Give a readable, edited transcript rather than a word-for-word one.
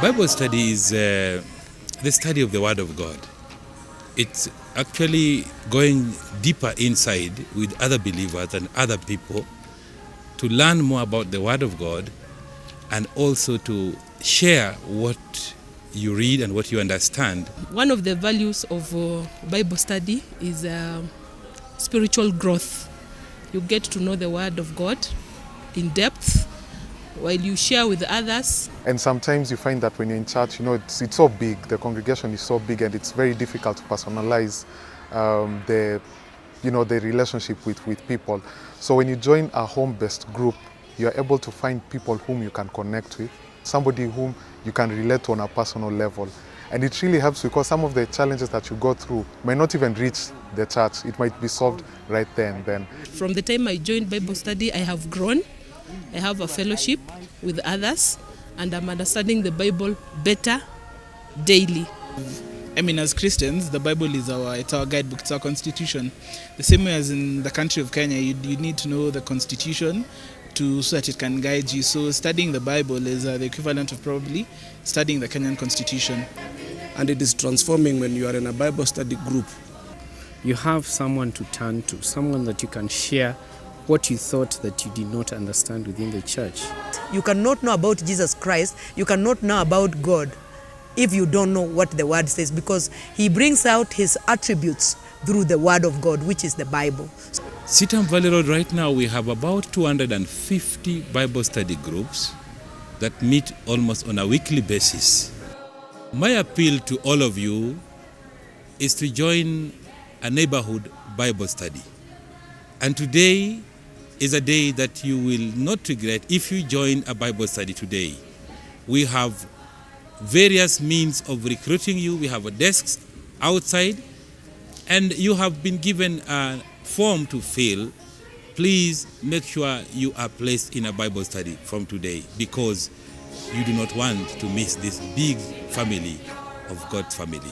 Bible study is the study of the Word of God. It's actually going deeper inside with other believers and other people to learn more about the Word of God and also to share what you read and what you understand. One of the values of Bible study is spiritual growth. You get to know the Word of God in depth while you share with others. And sometimes you find that when you're in church, it's so big, the congregation is so big, and it's very difficult to personalize the relationship with people. So when you join a home-based group, you're able to find people whom you can connect with, somebody whom you can relate to on a personal level. And it really helps because some of the challenges that you go through might not even reach the church. It might be solved right there and then. From the time I joined Bible study, I have grown. I have a fellowship with others, and I'm understanding the Bible better daily. As Christians, the Bible is our guidebook, it's our constitution. The same way as in the country of Kenya, you need to know the constitution so that it can guide you. So studying the Bible is the equivalent of probably studying the Kenyan constitution. And it is transforming when you are in a Bible study group. You have someone to turn to, someone that you can share what you thought that you did not understand within the church. You cannot know about Jesus Christ, you cannot know about God if you don't know what the Word says, because He brings out His attributes through the Word of God, which is the Bible. Sitam Valley Road, right now we have about 250 Bible study groups that meet almost on a weekly basis. My appeal to all of you is to join a neighborhood Bible study. And today is a day that you will not regret if you join a Bible study today. We have various means of recruiting you. We have desks outside, and you have been given a form to fill. Please make sure you are placed in a Bible study from today, because you do not want to miss this big family of God's family.